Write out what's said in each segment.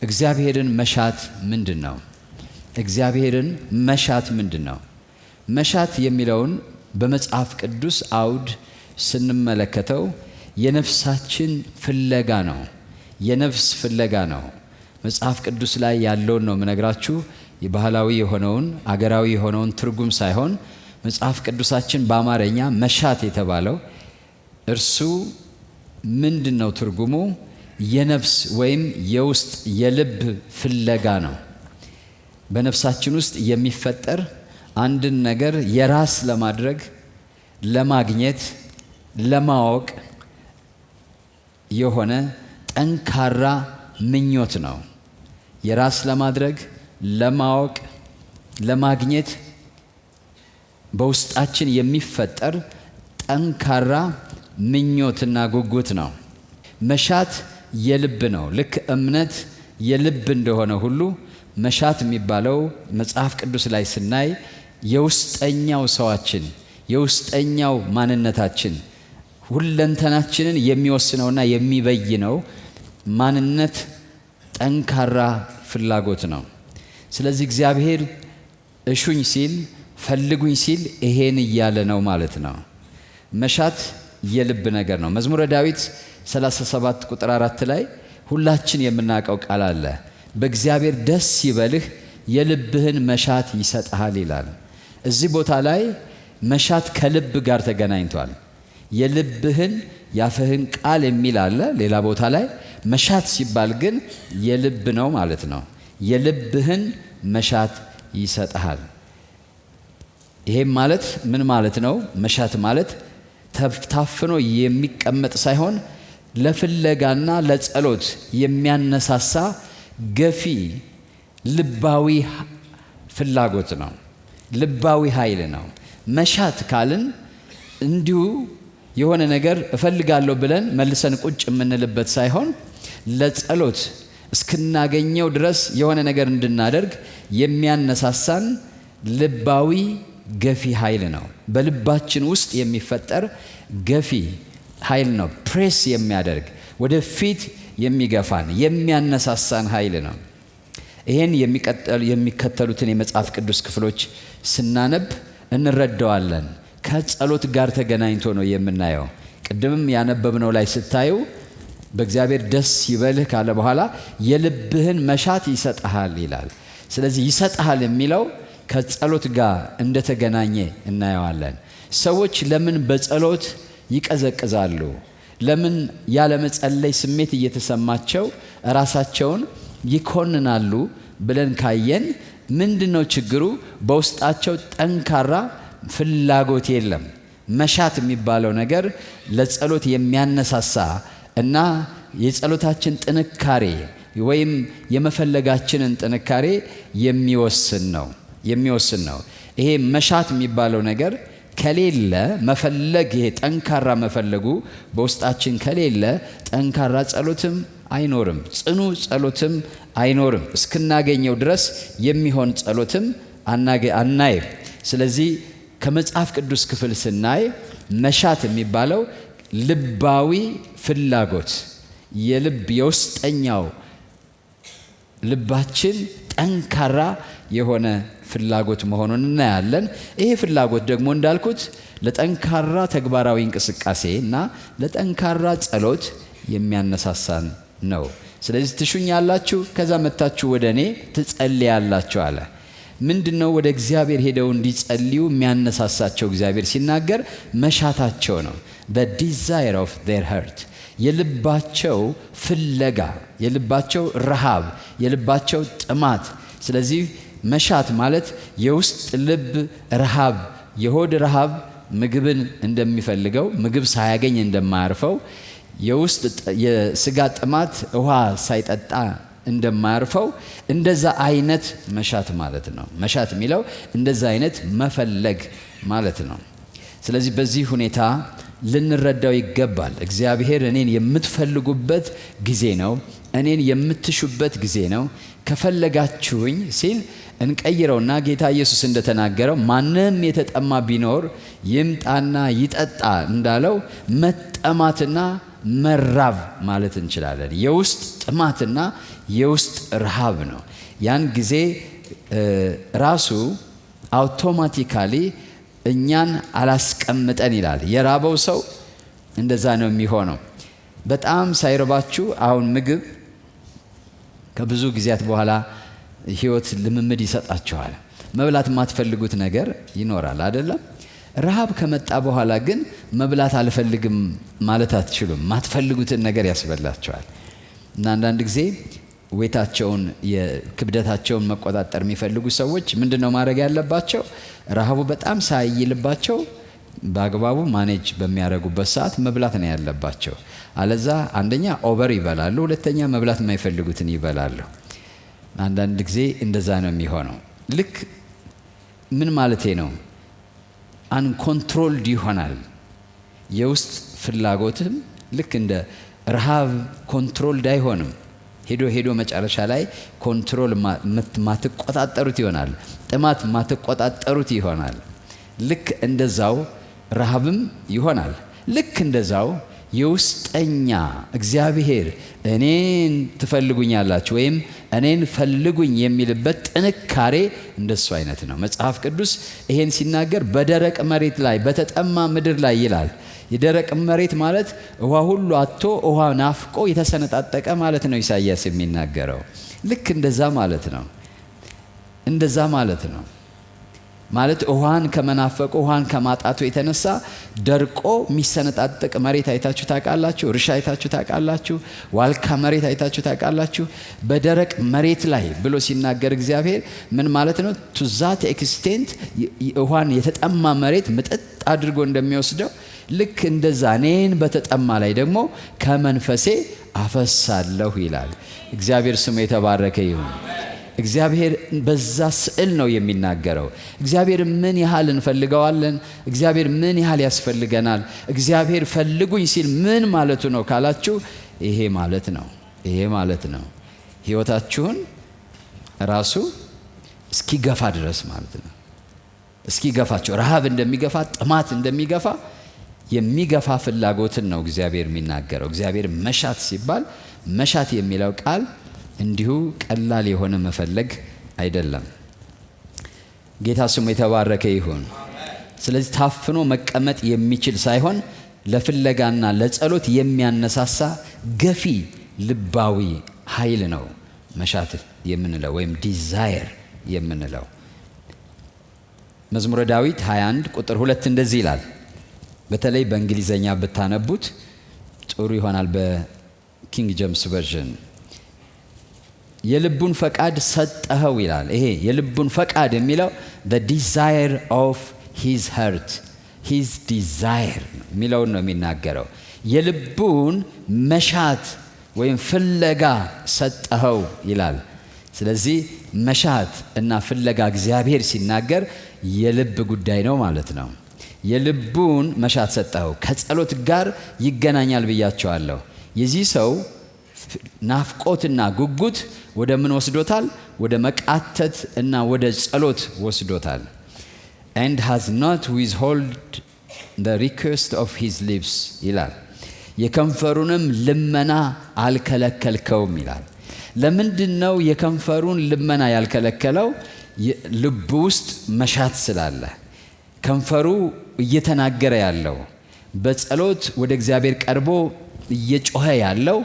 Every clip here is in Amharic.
እግዚአብሔርን መሻት ምንድነው? እግዚአብሔርን መሻት ምንድነው? መሻት የሚለውን በመጽሐፍ ቅዱስ አውድ ስንመለከተው የነፍሳችን ፍለጋ ነው። የነፍስ ፍለጋ ነው። መጽሐፍ ቅዱስ ላይ ያለውን ነው የምነግራችሁ። የባህላዊ የሆነውን አገራዊ የሆነውን ትርጉም ሳይሆን መጽሐፍ ቅዱሳችን በአማርኛ መሻት የተባለው እርሱ ምንድነው ትርጉሙ? የነፍስ ወይም የውስጥ የልብ ፍለጋ ነው። በነፍሳችን ውስጥ የሚፈጠር አንድን ነገር የራስ ለማድረግ፣ ለማግኘት፣ ለማወቅ የሆነ ጠንካራ ምኞት ነው። የራስ ለማድረግ፣ ለማወቅ፣ ለማግኘት በውስጣችን የሚፈጠር ጠንካራ ምኞትና ጉጉት ነው። መሻት የልብ ነው። ልክ እምነት የልብ እንደሆነ ሁሉ መሻት የሚባለው መጽሐፍ ቅዱስ ላይ ስናይ የውስጠኛው ሰዋችን፣ የውስጠኛው ማንነታችን፣ ሁለንተናችንን የሚወስነውና የሚበይነው ማንነት ጠንካራ ፍላጎት ነው። ስለዚህ እግዚአብሔር እሹኝ ሲል፣ ፈልጉኝ ሲል ይሄን እያለ ነው ማለት ነው። መሻት የልብ ነገር ነው። መዝሙረ ዳዊት 37 ቁጥር 4 ላይ ሁላችን የምናውቀው ቃል አለ። በእግዚአብሔር ደስ ይበልህ የልብህን መሻት ይሰጥሃል ይላል። እዚህ ቦታ ላይ መሻት ከልብ ጋር ተገናኝቷል። የልብህን ያፈህን ቃል የሚል አለ። ሌላ ቦታ ላይ መሻት ሲባል ግን የልብ ነው ማለት ነው። የልብህን መሻት ይሰጥሃል። ይሄም ማለት ምን ማለት ነው? መሻት ማለት ታፍኖ የሚቀመጥ ሳይሆን ለፍለጋና ለጸሎት የሚያነሳሳ ገፊ ልባዊ ፍላጎት ነው። ልባዊ ኃይል ነው። መሻት ካልን እንዲሁ የሆነ ነገር እፈልጋለሁ ብለን መልሰን ቁጭ የምንልበት ሳይሆን ለጸሎት እስክናገኘው ድረስ የሆነ ነገር እንድናደርግ የሚያነሳሳን ልባዊ ገፊ ኃይል ነው። በልባችን ውስጥ የሚፈጠር ገፊ ኃይል ነው። ፕሬስ የሚያደርግ ወደፊት የሚገፋን የሚያነሳሳን ኃይል ነው። ይሄን የሚከተሉትን የመጽሐፍ ቅዱስ ክፍሎች ስናነብ እንረዳዋለን። ከጸሎት ጋር ተገናኝቶ ነው የምናየው። ቅድምም ያነበብነው ላይ ስታዩ በእግዚአብሔር ደስ ይበልህ ካለ በኋላ የልብህን መሻት ይሰጥሃል ይላል። ስለዚህ ይሰጥሃል የሚለው ከጸሎት ጋር እንደተገናኘ እናየዋለን። ሰዎች ለምን በጸሎት ይቀዘቅዛሉ? ለምን ያለመጸለይ ስሜት እየተሰማቸው ራሳቸውን ይኮንናሉ ብለን ካየን ምንድነው ችግሩ? በውስጣቸው ጠንካራ ፍላጎት የለም። መሻት የሚባለው ነገር ለጸሎት የሚያነሳሳ እና የጸሎታችን ጥንካሬ ወይም የመፈለጋችንን ጥንካሬ የሚወስን ነው። ይሄ መሻት የሚባለው ነገር ከሌለ መፈለግ፣ ይሄ ጠንካራ መፈለጉ በውስጣችን ከሌለ ጠንካራ ጸሎትም አይኖርም፣ ጽኑ ጸሎትም አይኖርም። እስክናገኘው ድረስ የሚሆን ጸሎትም አናይም። ስለዚህ ከመጽሐፍ ቅዱስ ክፍል ስናይ መሻት የሚባለው ልባዊ ፍላጎት፣ የልብ የውስጠኛው ልባችን ጠንካራ የሆነ ፍላጎት መሆኑን እናያለን። ይሄ ፍላጎት ደግሞ እንዳልኩት ለጠንካራ ተግባራዊ እንቅስቃሴ እና ለጠንካራ ጸሎት የሚያነሳሳን ነው። ስለዚህ ትሹኛላችሁ፣ ከዛ መታችሁ ወደ እኔ ትጸልያላችሁ አለ። ምንድነው ወደ እግዚአብሔር ሄደው እንዲጸልዩ የሚያነሳሳቸው? እግዚአብሔር ሲናገር መሻታቸው ነው። the desire of their heart፣ የልባቸው ፍለጋ፣ የልባቸው ረሃብ፣ የልባቸው ጥማት። ስለዚህ መሻት ማለት የውስጥ ልብ ረሃብ፣ የሆድ ረሃብ ምግብን እንደሚፈልገው ምግብ ሳያገኝ እንደማያርፈው፣ የውስጥ የስጋ ጥማት ውሃ ሳይጠጣ እንደማያርፈው፣ እንደዛ አይነት መሻት ማለት ነው። መሻት የሚለው እንደዛ አይነት መፈለግ ማለት ነው። ስለዚህ በዚህ ሁኔታ ልንረዳው ይገባል። እግዚአብሔር እኔን የምትፈልጉበት ጊዜ ነው፣ እኔን የምትሹበት ጊዜ ነው። ከፈለጋችሁኝ ሲል እንቀይረውና ጌታ ኢየሱስ እንደተናገረው ማንም የተጠማ ቢኖር ይምጣና ይጠጣ እንዳለው መጠማትና መራብ ማለት እንችላለን። የውስጥ ጥማትና የውስጥ ረሃብ ነው። ያን ጊዜ ራሱ አውቶማቲካሊ እኛን አላስቀምጠን ይላል። የራበው ሰው እንደዛ ነው የሚሆነው። በጣም ሳይረባችሁ አሁን ምግብ ከብዙ ጊዜያት በኋላ ህይወት ልምምድ ይሰጣችኋል። መብላት የማትፈልጉት ነገር ይኖራል አይደለም? ረሃብ ከመጣ በኋላ ግን መብላት አልፈልግም ማለት አትችሉም። የማትፈልጉትን ነገር ያስበላችኋል። እና አንዳንድ ጊዜ ዌታቸውን የክብደታቸውን መቆጣጠር የሚፈልጉ ሰዎች ምንድነው ማድረግ ያለባቸው? ረሃቡ በጣም ሳይልባቸው በአግባቡ ማኔጅ በሚያደርጉበት ሰዓት መብላት ነው ያለባቸው። አለዛ አንደኛ ኦቨር ይበላሉ፣ ሁለተኛ መብላት የማይፈልጉትን ይበላሉ። አንዳንድ ጊዜ እንደዛ ነው የሚሆነው። ልክ ምን ማለቴ ነው? አንኮንትሮልድ ይሆናል። የውስጥ ፍላጎትም ልክ እንደ ረሃብ ኮንትሮልድ አይሆንም። ሄዶ ሄዶ መጨረሻ ላይ ኮንትሮል ማትቆጣጠሩት ይሆናል። ጥማት ማትቆጣጠሩት ይሆናል። ልክ እንደዛው ረሃብም ይሆናል። ልክ እንደዛው የውስጠኛ እግዚአብሔር እኔን ትፈልጉኛላችሁ ወይም እኔን ፈልጉኝ የሚልበት ጥንካሬ እንደሱ አይነት ነው። መጽሐፍ ቅዱስ ይሄን ሲናገር በደረቅ መሬት ላይ በተጠማ ምድር ላይ ይላል። የደረቅ መሬት ማለት ውሃ ሁሉ አጥቶ ውሃ ናፍቆ የተሰነጣጠቀ ማለት ነው ኢሳይያስ የሚናገረው። ልክ እንደዛ ማለት ነው። እንደዛ ማለት ነው። ማለት ውሃን ከመናፈቁ ውሃን ከማጣቱ የተነሳ ደርቆ የሚሰነጣጠቅ መሬት አይታችሁ ታውቃላችሁ? እርሻ አይታችሁ ታውቃላችሁ? ዋልካ መሬት አይታችሁ ታውቃላችሁ? በደረቅ መሬት ላይ ብሎ ሲናገር እግዚአብሔር ምን ማለት ነው? ቱ ዛት ኤክስቴንት ውሃን የተጠማ መሬት ምጥጥ አድርጎ እንደሚወስደው ልክ እንደዛ እኔን በተጠማ ላይ ደግሞ ከመንፈሴ አፈሳለሁ ይላል። እግዚአብሔር ስሙ የተባረከ ይሁን። እግዚአብሔር በዛ ስዕል ነው የሚናገረው። እግዚአብሔር ምን ያህል እንፈልገዋለን? እግዚአብሔር ምን ያህል ያስፈልገናል? እግዚአብሔር ፈልጉኝ ሲል ምን ማለቱ ነው ካላችሁ፣ ይሄ ማለት ነው። ይሄ ማለት ነው ህይወታችሁን ራሱ እስኪገፋ ድረስ ማለት ነው። እስኪገፋችሁ ረሃብ እንደሚገፋ ጥማት እንደሚገፋ የሚገፋ ፍላጎትን ነው እግዚአብሔር የሚናገረው። እግዚአብሔር መሻት ሲባል መሻት የሚለው ቃል እንዲሁ ቀላል የሆነ መፈለግ አይደለም። ጌታ ስሙ የተባረከ ይሁን። ስለዚህ ታፍኖ መቀመጥ የሚችል ሳይሆን ለፍለጋና ለጸሎት የሚያነሳሳ ገፊ ልባዊ ኃይል ነው መሻት የምንለው ወይም ዲዛየር የምንለው። መዝሙረ ዳዊት 21 ቁጥር 2 እንደዚህ ይላል። በተለይ በእንግሊዘኛ ብታነቡት ጥሩ ይሆናል። በኪንግ ጄምስ ቨርዥን የልቡን ፈቃድ ሰጠኸው ይላል። ይሄ የልቡን ፈቃድ የሚለው the desire of his heart his desire የሚለውን ነው የሚናገረው። የልቡን መሻት ወይም ፍለጋ ሰጠኸው ይላል። ስለዚህ መሻት እና ፍለጋ እግዚአብሔር ሲናገር የልብ ጉዳይ ነው ማለት ነው። የልቡን መሻት ሰጠኸው ከጸሎት ጋር ይገናኛል ብያቸዋለሁ። የዚህ ሰው ናፍቆትና ጉጉት ወደ ምን ወስዶታል? ወደ መቃተት እና ወደ ጸሎት ወስዶታል። and has not withhold the request of his lips ይላል። የከንፈሩንም ልመና አልከለከልከውም ይላል። ለምንድነው የከንፈሩን ልመና ያልከለከለው? ልብ ውስጥ መሻት ስላለ። ከንፈሩ እየተናገረ ያለው በጸሎት ወደ እግዚአብሔር ቀርቦ እየጮኸ ያለው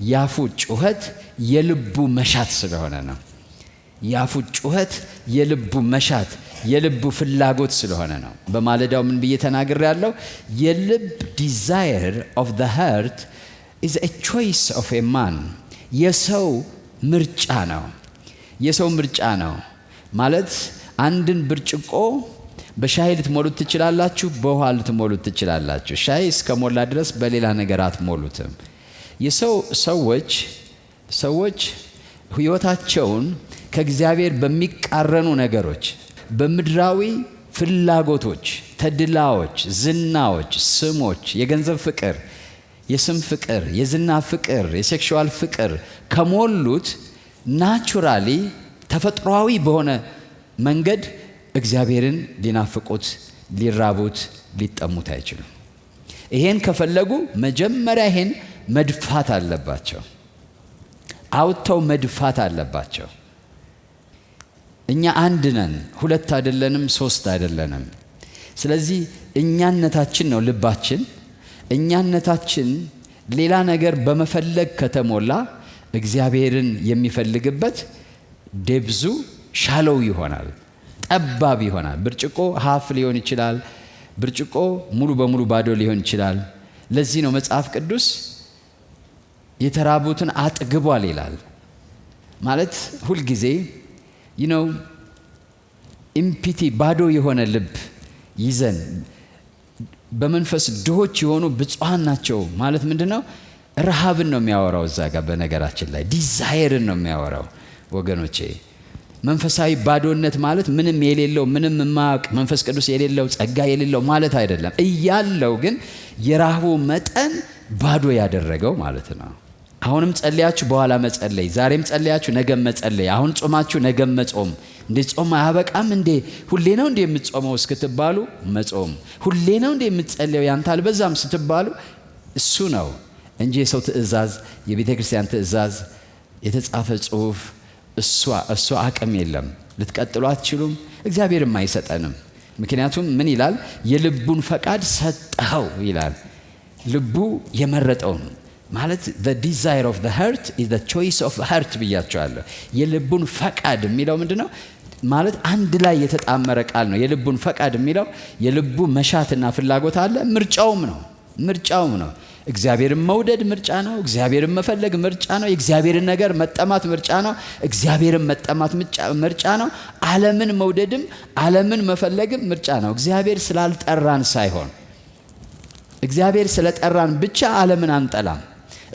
ያፉ ጩኸት የልቡ መሻት ስለሆነ ነው። ያፉ ጩኸት የልቡ መሻት የልቡ ፍላጎት ስለሆነ ነው። በማለዳው ምን ብዬ ተናግሬ ያለው? የልብ desire of the heart is a choice of a man የሰው ምርጫ ነው። የሰው ምርጫ ነው ማለት አንድን ብርጭቆ በሻይ ልትሞሉት ትችላላችሁ፣ በውሃ ልትሞሉት ትችላላችሁ። ሻይ እስከሞላ ድረስ በሌላ ነገር አትሞሉትም። ሰዎች ህይወታቸውን ከእግዚአብሔር በሚቃረኑ ነገሮች፣ በምድራዊ ፍላጎቶች፣ ተድላዎች፣ ዝናዎች፣ ስሞች፣ የገንዘብ ፍቅር፣ የስም ፍቅር፣ የዝና ፍቅር፣ የሴክሹዋል ፍቅር ከሞሉት ናቹራሊ ተፈጥሯዊ በሆነ መንገድ እግዚአብሔርን ሊናፍቁት፣ ሊራቡት፣ ሊጠሙት አይችሉም። ይሄን ከፈለጉ መጀመሪያ ይሄን መድፋት አለባቸው። አውጥተው መድፋት አለባቸው። እኛ አንድ ነን፣ ሁለት አይደለንም፣ ሶስት አይደለንም። ስለዚህ እኛነታችን ነው ልባችን። እኛነታችን ሌላ ነገር በመፈለግ ከተሞላ እግዚአብሔርን የሚፈልግበት ደብዙ ሻለው ይሆናል፣ ጠባብ ይሆናል። ብርጭቆ ሀፍ ሊሆን ይችላል፣ ብርጭቆ ሙሉ በሙሉ ባዶ ሊሆን ይችላል። ለዚህ ነው መጽሐፍ ቅዱስ የተራቡትን አጥግቧል ይላል። ማለት ሁልጊዜ ኢምፒቲ ባዶ የሆነ ልብ ይዘን በመንፈስ ድሆች የሆኑ ብፁዓን ናቸው ማለት ምንድነው? ረሃብን ነው የሚያወራው እዛ ጋር። በነገራችን ላይ ዲዛይርን ነው የሚያወራው ወገኖቼ። መንፈሳዊ ባዶነት ማለት ምንም የሌለው ምንም የማያውቅ መንፈስ ቅዱስ የሌለው ጸጋ የሌለው ማለት አይደለም። እያለው ግን የረሃቡ መጠን ባዶ ያደረገው ማለት ነው። አሁንም ጸልያችሁ በኋላ መጸለይ፣ ዛሬም ጸልያችሁ ነገም መጸለይ፣ አሁን ጾማችሁ ነገም መጾም። እንዴ ጾም አያበቃም እንዴ? ሁሌ ነው እንዴ የምትጾመው እስክትባሉ መጾም፣ ሁሌ ነው እንዴ የምትጸልየው ያንተ አልበዛም ስትባሉ እሱ ነው እንጂ የሰው ትእዛዝ፣ የቤተ ክርስቲያን ትእዛዝ፣ የተጻፈ ጽሑፍ እሷ አቅም የለም። ልትቀጥሉ አትችሉም፣ እግዚአብሔርም አይሰጠንም። ምክንያቱም ምን ይላል? የልቡን ፈቃድ ሰጠኸው ይላል። ልቡ የመረጠውን ማለት the desire of the heart is the choice of the heart ብያቸዋለሁ። የልቡን ፈቃድ የሚለው ምንድነው? ማለት አንድ ላይ የተጣመረ ቃል ነው። የልቡን ፈቃድ የሚለው የልቡ መሻትና ፍላጎት አለ፣ ምርጫውም ነው። እግዚአብሔርን መውደድ ምርጫ ነው። እግዚአብሔርን መፈለግ ምርጫ ነው። የእግዚአብሔርን ነገር መጠማት ምርጫ ነው። እግዚአብሔርን መጠማት ምርጫ ነው። ዓለምን መውደድም ዓለምን መፈለግም ምርጫ ነው። እግዚአብሔር ስላልጠራን ሳይሆን እግዚአብሔር ስለጠራን ብቻ ዓለምን አንጠላም።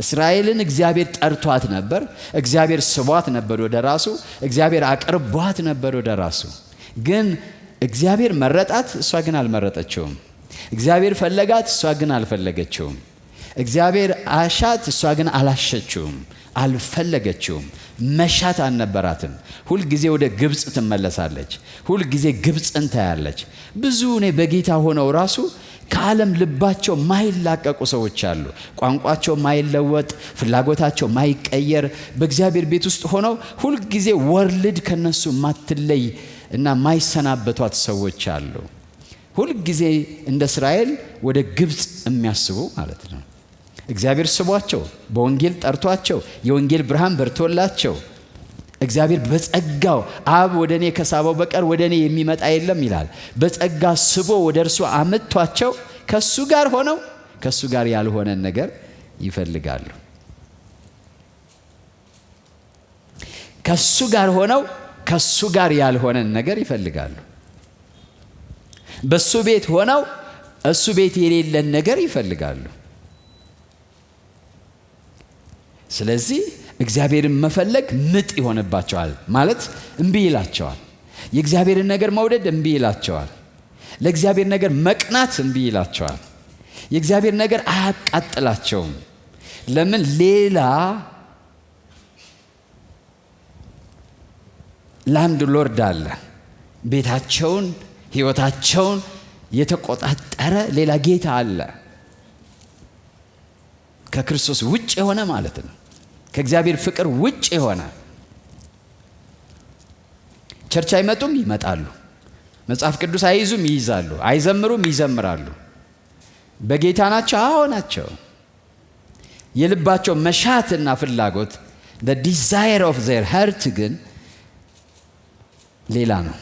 እስራኤልን እግዚአብሔር ጠርቷት ነበር። እግዚአብሔር ስቧት ነበር ወደ ራሱ። እግዚአብሔር አቅርቧት ነበር ወደ ራሱ። ግን እግዚአብሔር መረጣት፣ እሷ ግን አልመረጠችውም። እግዚአብሔር ፈለጋት፣ እሷ ግን አልፈለገችውም። እግዚአብሔር አሻት፣ እሷ ግን አላሸችውም፣ አልፈለገችውም። መሻት አልነበራትም። ሁልጊዜ ወደ ግብፅ ትመለሳለች። ሁልጊዜ ግብፅን ታያለች። ብዙ እኔ በጌታ ሆነው ራሱ ከዓለም ልባቸው ማይላቀቁ ሰዎች አሉ። ቋንቋቸው ማይለወጥ፣ ፍላጎታቸው ማይቀየር፣ በእግዚአብሔር ቤት ውስጥ ሆነው ሁልጊዜ ወርልድ ከነሱ ማትለይ እና ማይሰናበቷት ሰዎች አሉ። ሁልጊዜ እንደ እስራኤል ወደ ግብፅ የሚያስቡ ማለት ነው። እግዚአብሔር ስቧቸው፣ በወንጌል ጠርቷቸው፣ የወንጌል ብርሃን በርቶላቸው፣ እግዚአብሔር በጸጋው አብ ወደ እኔ ከሳበው በቀር ወደ እኔ የሚመጣ የለም ይላል። በጸጋ ስቦ ወደ እርሱ አመጥቷቸው ከሱ ጋር ሆነው ከሱ ጋር ያልሆነን ነገር ይፈልጋሉ። ከሱ ጋር ሆነው ከሱ ጋር ያልሆነን ነገር ይፈልጋሉ። በሱ ቤት ሆነው እሱ ቤት የሌለን ነገር ይፈልጋሉ። ስለዚህ እግዚአብሔርን መፈለግ ምጥ ይሆንባቸዋል። ማለት እምቢ ይላቸዋል። የእግዚአብሔርን ነገር መውደድ እምቢ ይላቸዋል። ለእግዚአብሔር ነገር መቅናት እምቢ ይላቸዋል። የእግዚአብሔር ነገር አያቃጥላቸውም። ለምን? ሌላ ላንድ ሎርድ አለ። ቤታቸውን፣ ሕይወታቸውን የተቆጣጠረ ሌላ ጌታ አለ። ከክርስቶስ ውጭ የሆነ ማለት ነው። ከእግዚአብሔር ፍቅር ውጭ የሆነ። ቸርች አይመጡም፣ ይመጣሉ። መጽሐፍ ቅዱስ አይይዙም፣ ይይዛሉ። አይዘምሩም፣ ይዘምራሉ። በጌታ ናቸው፣ አዎ ናቸው። የልባቸው መሻትና ፍላጎት the desire of their heart ግን ሌላ ነው።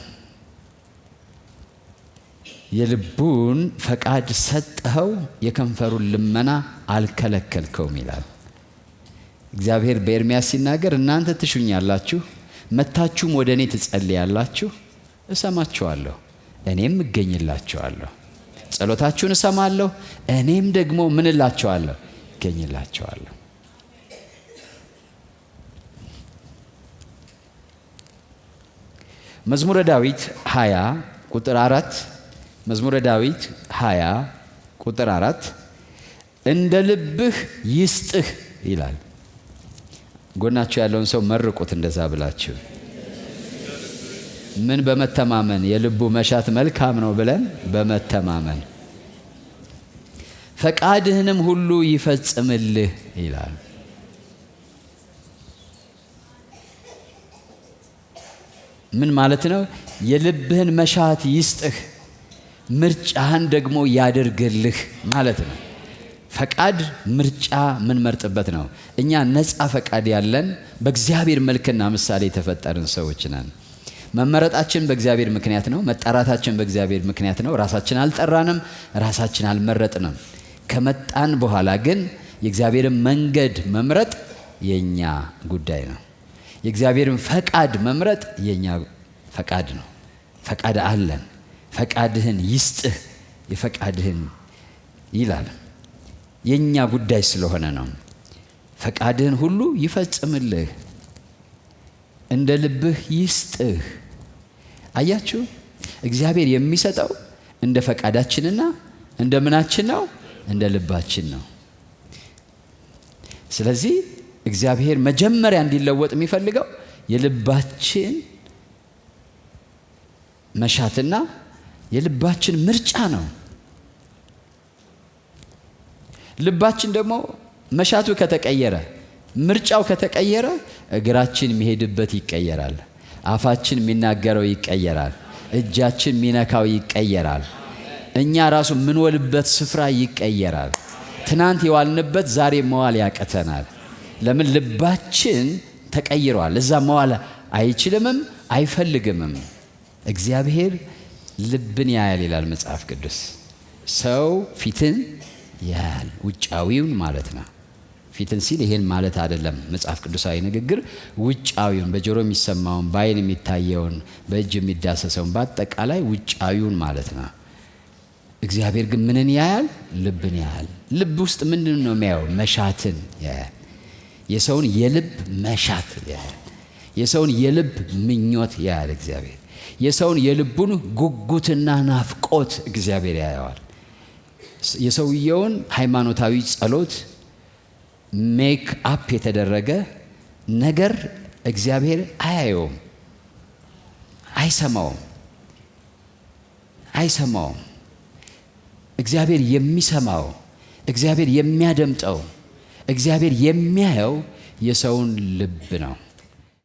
የልቡን ፈቃድ ሰጠኸው፣ የከንፈሩን ልመና አልከለከልከውም ይላል እግዚአብሔር በኤርምያስ ሲናገር። እናንተ ትሹኛላችሁ፣ መታችሁም ወደ እኔ ትጸልያላችሁ፣ እሰማችኋለሁ፣ እኔም እገኝላችኋለሁ። ጸሎታችሁን እሰማለሁ፣ እኔም ደግሞ ምን እላችኋለሁ? እገኝላችኋለሁ። መዝሙረ ዳዊት 20 ቁጥር 4 መዝሙረ ዳዊት 20 ቁጥር 4 እንደ ልብህ ይስጥህ ይላል። ጎናችሁ ያለውን ሰው መርቁት እንደዛ ብላችሁ። ምን በመተማመን የልቡ መሻት መልካም ነው ብለን በመተማመን ፈቃድህንም ሁሉ ይፈጽምልህ ይላል። ምን ማለት ነው? የልብህን መሻት ይስጥህ፣ ምርጫህን ደግሞ ያደርግልህ ማለት ነው። ፈቃድ ምርጫ ምን መርጥበት ነው። እኛ ነፃ ፈቃድ ያለን በእግዚአብሔር መልክና ምሳሌ የተፈጠርን ሰዎች ነን። መመረጣችን በእግዚአብሔር ምክንያት ነው። መጠራታችን በእግዚአብሔር ምክንያት ነው። ራሳችን አልጠራንም፣ ራሳችን አልመረጥንም። ከመጣን በኋላ ግን የእግዚአብሔርን መንገድ መምረጥ የኛ ጉዳይ ነው። የእግዚአብሔርን ፈቃድ መምረጥ የኛ ፈቃድ ነው። ፈቃድ አለን። ፈቃድህን ይስጥህ፣ የፈቃድህን ይላል። የኛ ጉዳይ ስለሆነ ነው። ፈቃድህን ሁሉ ይፈጽምልህ፣ እንደ ልብህ ይስጥህ። አያችሁ፣ እግዚአብሔር የሚሰጠው እንደ ፈቃዳችንና እንደ ምናችን ነው? እንደ ልባችን ነው። ስለዚህ እግዚአብሔር መጀመሪያ እንዲለወጥ የሚፈልገው የልባችን መሻትና የልባችን ምርጫ ነው። ልባችን ደግሞ መሻቱ ከተቀየረ፣ ምርጫው ከተቀየረ እግራችን የሚሄድበት ይቀየራል፣ አፋችን የሚናገረው ይቀየራል፣ እጃችን የሚነካው ይቀየራል፣ እኛ ራሱ የምንወልበት ስፍራ ይቀየራል። ትናንት የዋልንበት ዛሬ መዋል ያቀተናል። ለምን? ልባችን ተቀይሯል። እዛ መዋል አይችልምም አይፈልግምም። እግዚአብሔር ልብን ያያል ይላል መጽሐፍ ቅዱስ። ሰው ፊትን ያያል፣ ውጫዊውን ማለት ነው። ፊትን ሲል ይሄን ማለት አይደለም። መጽሐፍ ቅዱሳዊ ንግግር ውጫዊውን፣ በጆሮ የሚሰማውን፣ በዓይን የሚታየውን፣ በእጅ የሚዳሰሰውን፣ በአጠቃላይ ውጫዊውን ማለት ነው። እግዚአብሔር ግን ምንን ያያል? ልብን ያያል። ልብ ውስጥ ምንድን ነው የሚያየው? መሻትን ያያል። የሰውን የልብ መሻት ያያል። የሰውን የልብ ምኞት ያያል እግዚአብሔር። የሰውን የልቡን ጉጉትና ናፍቆት እግዚአብሔር ያየዋል። የሰውየውን ሃይማኖታዊ ጸሎት ሜክ አፕ የተደረገ ነገር እግዚአብሔር አያየውም፣ አይሰማውም። እግዚአብሔር የሚሰማው፣ እግዚአብሔር የሚያደምጠው፣ እግዚአብሔር የሚያየው የሰውን ልብ ነው።